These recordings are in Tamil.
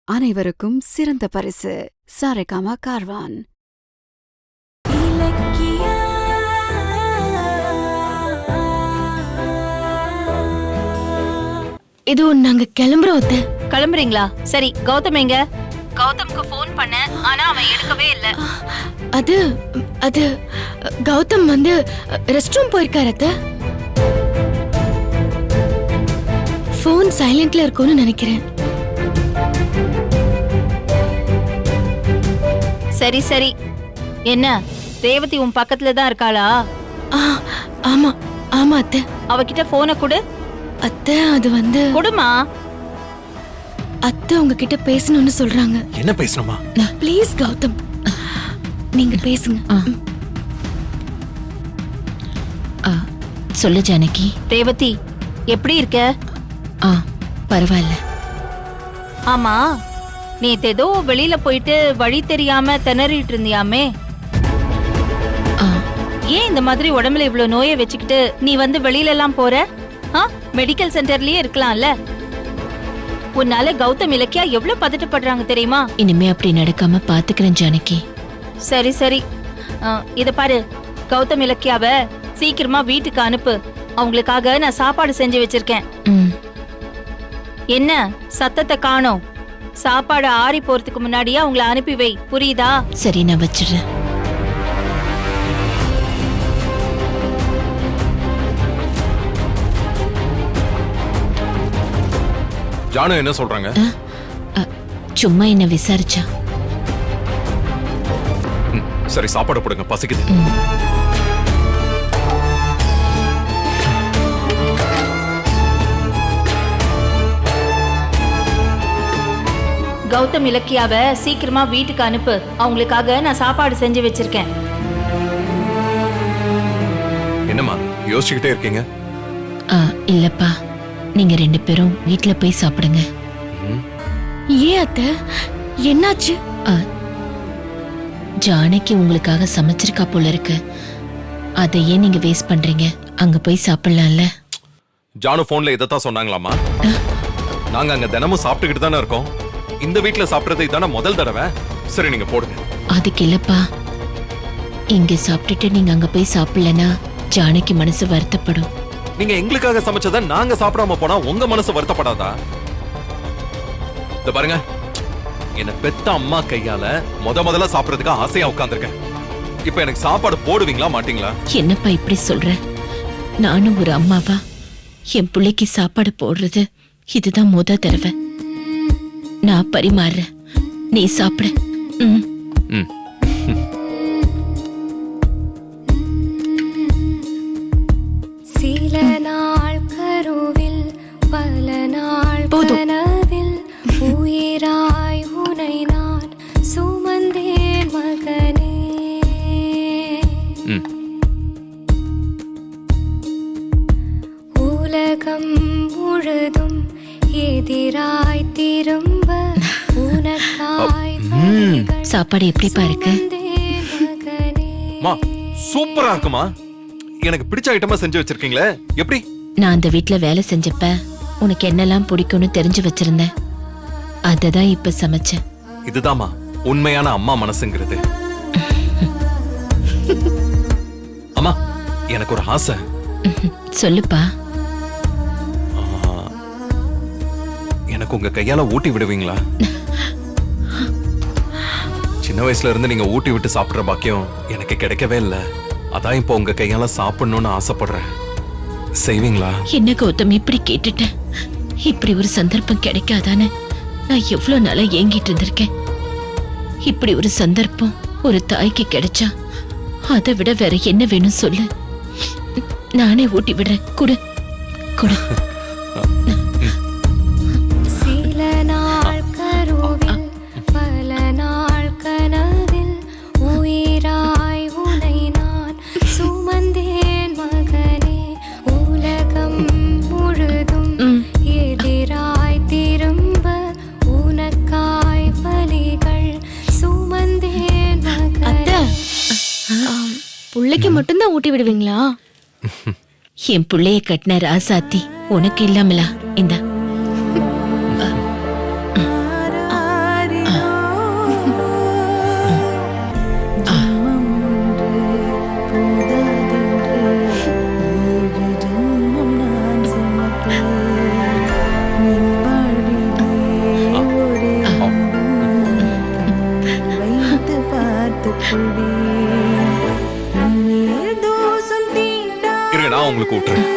அனைவருக்கும் சிறந்த பரிசு சாரேகாமா கார்வான். இது நாங்க கிளம்புறோம். கிளம்புறீங்களா? சரி, கௌதம் எங்க? கௌதம்க்கு ஃபோன் பண்ண, ஆனா அவன் எடுக்கவே இல்ல. அது அது கௌதம் ரெஸ்ட் ரூம் போயிருக்காரு அத்தை. ஃபோன் சைலண்ட்ல இருக்கும்னு நினைக்கிறேன். சரி சரி, என்ன ரேவதி உன் பக்கத்துல தான் இருக்காளா? ஆமா ஆமா அத்தை. அவகிட்ட போனை கொடு. அத்தை அது கொடுமா. அத்தை உங்ககிட்ட பேசணும்னு சொல்றாங்க. என்ன பேசணுமா? ப்ளீஸ் கௌதம், நீங்க பேசுங்க. சொல்லு ஜானகி. ரேவதி எப்படி இருக்க? பரவாயில்ல. ஆமா, நேத்து ஏதோ வெளியில போயிட்டு வழி தெரியாம திணறிட்டு இருந்தியாமே, ஏன் இந்த மாதிரி உடம்புல இவ்வளவு நோயை வச்சுக்கிட்டு நீ வெளியில எல்லாம் போற? மெடிக்கல் சென்டர்லயே இருக்கலாம்ல. உன்னால கௌதம் இலக்கியா எவ்வளவு பதட்டப்படுறாங்க தெரியுமா? இனிமே அப்படி நடக்காம பாத்துக்கிறேன் ஜானகி. சரி சரி, இத பாரு, கௌதம் இலக்கியாவ சீக்கிரமா வீட்டுக்கு அனுப்பு. அவங்களுக்காக நான் சாப்பாடு செஞ்சு வச்சிருக்கேன். என்ன சத்தத்தை காணோம்? சாப்பாடு ஆறி போறதுக்கு முன்னாடியே அவங்கள அனுப்பி வை, புரியுதா? சரி, நான் வச்சிடுறேன். ஜானு என்ன சொல்றாங்க? சும்மா என்ன விசாரிச்சா. சரி, சாப்பாடு போடுங்க, பசிக்குது. கௌதம் இலக்கியாவ சீக்கிரமா வீட்டுக்கு அனுப்பு. அவங்களுக்காக நான் சாப்பாடு செஞ்சு வச்சிருக்கேன். என்னம்மா யோசிச்சுக்கிட்டே இருக்கீங்க? இல்லப்பா, நீங்க 2 பேரும் வீட்ல போய் சாப்பிடுங்க. ஏன் அத்தை, என்னாச்சு? ஜானகி உங்களுக்காக சமைச்சிருக்கா போல இருக்கு. அதை ஏன் நீங்க வேஸ்ட் பண்றீங்க? அங்க போய் சாப்பிடலாம்ல. ஜானு போன்ல இதத்தான் சொன்னாங்களாமா? நாங்க அங்க தினமும் சாப்பிட்டுக்கிட்டு தானே இருக்கோம். இந்த வீட்ல சாப்பிடுறது இதான முதல் தடவை. சரி, நீங்க போடுங்க. அதுக்கு இல்லப்பா, இங்க சாப்பிட்டுட்டு நீங்க அங்க போய் சாப்பிடலனா ஜானகி மனசு வருத்தப்படும். நீங்க எங்களுக்காக சமைச்சத நாங்க சாப்பிடாம போனா உங்க மனசு வருத்தப்படாதா? இந்த பாருங்க, என்ன பெத்த அம்மா கையால முதல்ல சாப்பிடறதுக்கு ஆசையா உட்கார்ந்திருக்கேன். இப்ப எனக்கு சாப்பாடு போடுவீங்களா மாட்டீங்களா? என்னப்பா இப்படி சொல்ற? நானும் ஒரு அம்மாவா என் பிள்ளைக்கு சாப்பாடு போடுறது இதுதான் முத தடவை. நான் பரிமாறுறேன், நீ சாப்பிட. சில நாள் கருவில் பல நாள் கனவில் உயிராய் உனை நான் சுமந்தேன் மகனே. உலகம் முழுதும் எதிராய் திரும்ப உனக்காய் சாப்பாடு எப்படிப்பா இருக்கு? சூப்பரா இருக்குமா. எனக்கு பிடிச்ச ஐட்டமா செஞ்சு வச்சிருக்கீங்களே, எப்படி? நான் அந்த வீட்ல வேலை செஞ்சப்ப உனக்கு என்னெல்லாம் பிடிக்கும்னு தெரிஞ்சு வச்சிருந்தேன். அததான் இப்ப சமைச்சேன். இதுதாமா உண்மையான அம்மா மனசுங்கிறது. அம்மா, எனக்கு ஒரு ஆசை. சொல்லுப்பா. எனக்கு உங்க கையால ஊட்டி விடுவீங்களா? சின்ன வயசுல இருந்து நீங்க ஊட்டி விட்டு சாப்பிடுற பாக்கியம் எனக்கு கிடைக்கவே இல்லை. அதான் இப்போ உங்க கையால சாப்பிடணும்னு ஆசைப்படுறேன். செய்வீங்களா? என்ன கௌதம் இப்படி கேட்டுட்டேன்? இப்படி ஒரு சந்தர்ப்பம் கிடைக்காதானே நான் எவ்வளவு நாளா ஏங்கிட்டு இருந்திருக்கேன். இப்படி ஒரு சந்தர்ப்பம் ஒரு தாய்க்கு கிடைச்சா அதை விட வேற என்ன வேணும் சொல்லு. நானே ஊட்டி விடுறேன். குடு குடு. சில நாள் கருவில் பல நாள் கனவில் உயிராய் உனை நான் சுமந்தேன் மகனே. உலகம் முழுதும் எதிராய் திரும்ப உனக்காய் வலிகள் சுமந்தேன் மகனே. புள்ளைக்கு மட்டும்தான் ஊட்டி விடுவீங்களா? என் புள்ளைய கட்டின ராசாத்தி உனக்கு இல்லாமலா? இந்த உங்களுக்கு விட்டுறேன்.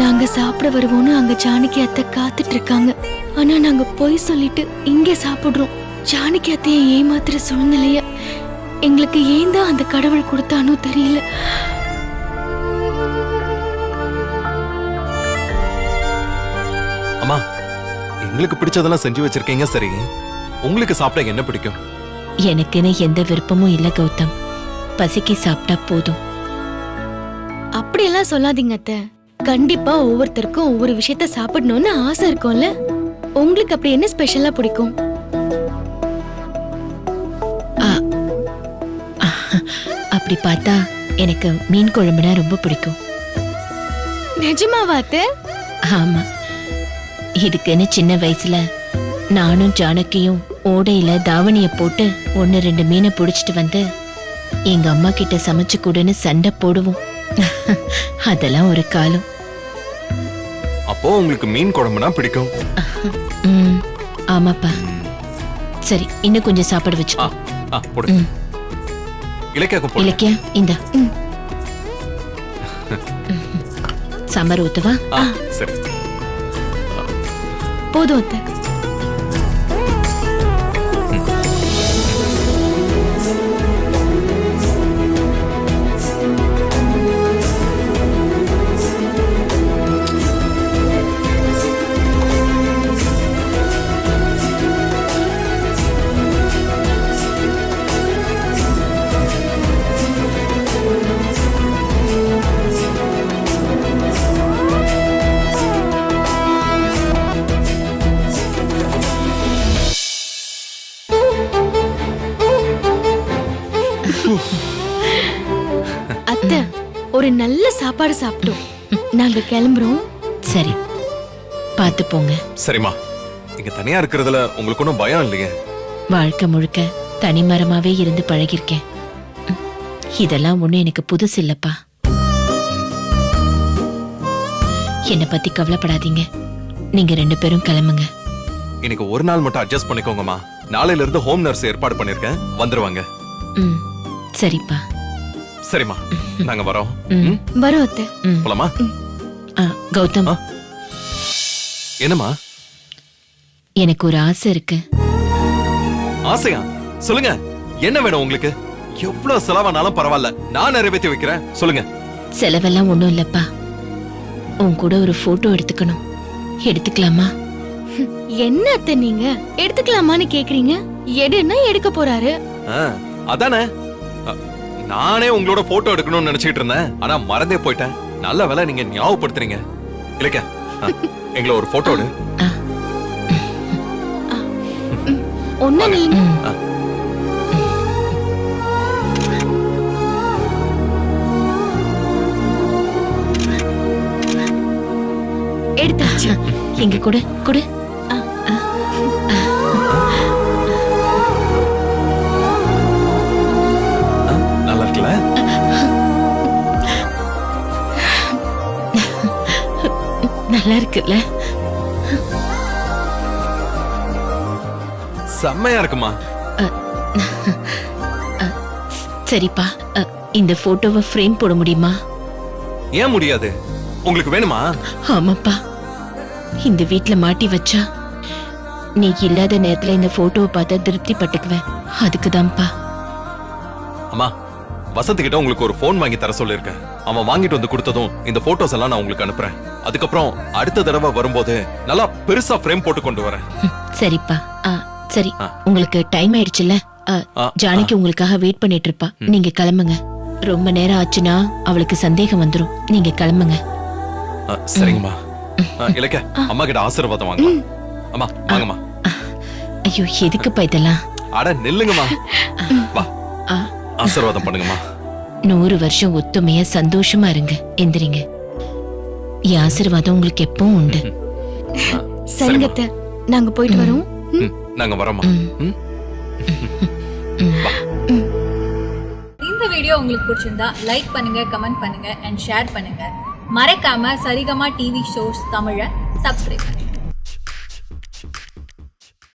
நாங்க சாப்பிட வருவோம்னு அங்க ஜானகி அத்தை காத்துட்டு இருக்காங்க. ஆனா நாங்க பொய் சொல்லிட்டு இங்க சாப்பிடுறோம். ஜானகி அத்தையை ஏமாத்துற சூழ்நிலைய எங்களுக்கு ஏன் தான் அந்த கடவுள் கொடுத்தானோ தெரியல. அம்மா, எங்களுக்கு பிடிச்சதெல்லாம் செஞ்சு வச்சிருக்கீங்க, சரி. உங்களுக்கு சாப்பிட என்ன பிடிக்கும்? எனக்குன்னு எந்த விருப்பமும் இல்ல கௌதம். பசிக்கு சாப்பிட்டா போதும். அப்படியெல்லாம் சொல்லாதீங்க அத்தை. கண்டிப்பா ஒவ்வொருத்தருக்கும் ஒவ்வொரு விஷயத்த சாப்பிடணும்னு ஆசை இருக்கும்ல. உங்களுக்கு அப்படி என்ன ஸ்பெஷலா பிடிக்கும்? அப்படி பார்த்தா எனக்கு மீன் குழம்புனா ரொம்ப பிடிக்கும். நிஜமாவா அத்தை? ஆமா, இதுக்குன்னு சின்ன வயசுல நானும் ஜானகியும் ஓடையில தாவணிய போட்டு 1-2 மீனை புடிச்சிட்டு வந்து எங்க அம்மா கிட்ட சமைச்சு கொடுன்னு சண்டை போடுவோம். அதெல்லாம் ஒரு காலம். அப்போ உங்களுக்கு மீன் குழம்புனா பிடிக்கும். ஆமாப்பா. சரி, இன்னும் கொஞ்சம் சாப்பாடு வச்சுக்கோ. போடு. இலக்கியாக்கு போடு. இலக்கியா, இந்த சாம்பார் ஊத்துவா? சரி. போதும் அத்தை. அத்தை, ஒரு நல்ல சாப்பாடு சாப்பிட்டோம். நாங்க கிளம்புறோம். சரி, பார்த்து போங்க. சரிம்மா, இங்க தனியா இருக்கிறதுல உங்களுக்கு ஒன்றும் பயம் இல்லையே? வாழ்க்கை முழுக்க தனிமரமாவே இருந்து பழகிருக்கேன். இதெல்லாம் ஒண்ணு எனக்கு புதுசு இல்லப்பா. என்னை பத்தி கவலைப்படாதீங்க. நீங்க 2 பேரும் கிளம்புங்க. இன்னைக்கு ஒரு நாள் மட்டும் அட்ஜஸ்ட் பண்ணிக்கோங்கம்மா. நாளையில இருந்து ஹோம் நர்ஸ் ஏற்பாடு பண்ணிருக்கேன், வந்துருவாங்க. சரிப்பா. சரிம்மா, நாங்க வரோம். வரோம் அத்தை. போலாமா? கௌதம், என்னம்மா? எனக்கு ஒரு ஆசை இருக்கு. ஆசையா? சொல்லுங்க, என்ன வேணும் உங்களுக்கு? எவ்வளவு செலவானாலும் பரவாயில்ல, நான் நிறைவேற்றி வைக்கிறேன். சொல்லுங்க. செலவெல்லாம் ஒண்ணும் இல்லப்பா. உன் கூட ஒரு போட்டோ எடுத்துக்கணும். எடுத்துக்கலாமா? என்ன அத்தை நீங்க எடுத்துக்கலாமான்னு கேக்குறீங்க? எடுன்னா எடுக்க போறாரு. அதானே, நானே உங்களோட போட்டோ எடுக்கணும்னு நினைச்சிட்டு இருந்தேன். ஆனா மறந்தே போயிட்டேன். நல்ல வேலை நீங்க ஞாபகப்படுத்துறீங்க. இல்லைக்க, எங்களை ஒரு போட்டோ எடு. ஒண்ணு இல்லைங்க. எடுத்தாச்சு. இங்க கொடு கொடு. நல்லா இருக்குல்ல? நல்லா இருக்குல்ல? செம்மையா இருக்குமா? சரிப்பா, இந்த போட்டோவை ஃப்ரேம் போட முடியுமா? ஏன் முடியாது? உங்களுக்கு வேணுமா? ஆமாப்பா, இந்த வீட்ல மாட்டி வச்சா நீ இல்லாத நேரத்துல இந்த போட்டோவை பார்த்தா திருப்தி பட்டுக்குவேன். அதுக்குதான்ப்பா. அம்மா, வசந்த் கிட்ட உங்களுக்கு ஒரு போன் வாங்கி தர சொல்லிருக்கேன். அவன் வாங்கிட்டு வந்து கொடுத்ததும் இந்த போட்டோஸ் எல்லாம் நான் உங்களுக்கு அனுப்புறேன். அதுக்கப்புறம் அடுத்த தடவை வரும்போது நல்லா பெருசா ஃப்ரேம் போட்டு கொண்டு வரேன். சரிப்பா. சரி, உங்களுக்கு டைம் ஆயிடுச்சுல்ல? ஜானகி உங்களுக்காக வெயிட் பண்ணிட்டு இருப்பா. நீங்க கிளம்புங்க. ரொம்ப நேரம் ஆச்சுன்னா அவளுக்கு சந்தேகம் வந்துரும். நீங்க கிளம்புங்க. சரிங்கம்மா. இலக்க, அம்மா கிட்ட ஆசீர்வாதம் வாங்கலாம். அம்மா வாங்கம்மா. ஐயோ, எதுக்குப்பா இதெல்லாம்? அட நில்லுங்கம்மா. வா, ஆசீர்வாதம் பண்ணுங்கம்மா. 100 வருஷம் ஒத்துமையா சந்தோஷமா இருங்க. எந்திரிங்க. என் ஆசீர்வாதம் உங்களுக்கு எப்பவும் உண்டு. சரிங்க அத்தை, நாங்க போயிட்டு வரோம். நாங்க வரோம்மா. இந்த வீடியோ வீடியோ உங்களுக்கு பிடிச்சிருந்தா லைக் பண்ணுங்கள், கமெண்ட் பண்ணுங்கள் அண்ட் ஷேர் பண்ணுங்கள். மறக்காமல் சரிகமா டிவி ஷோஸ் தமிழை சப்ஸ்கிரைப் பண்ணுங்கள்.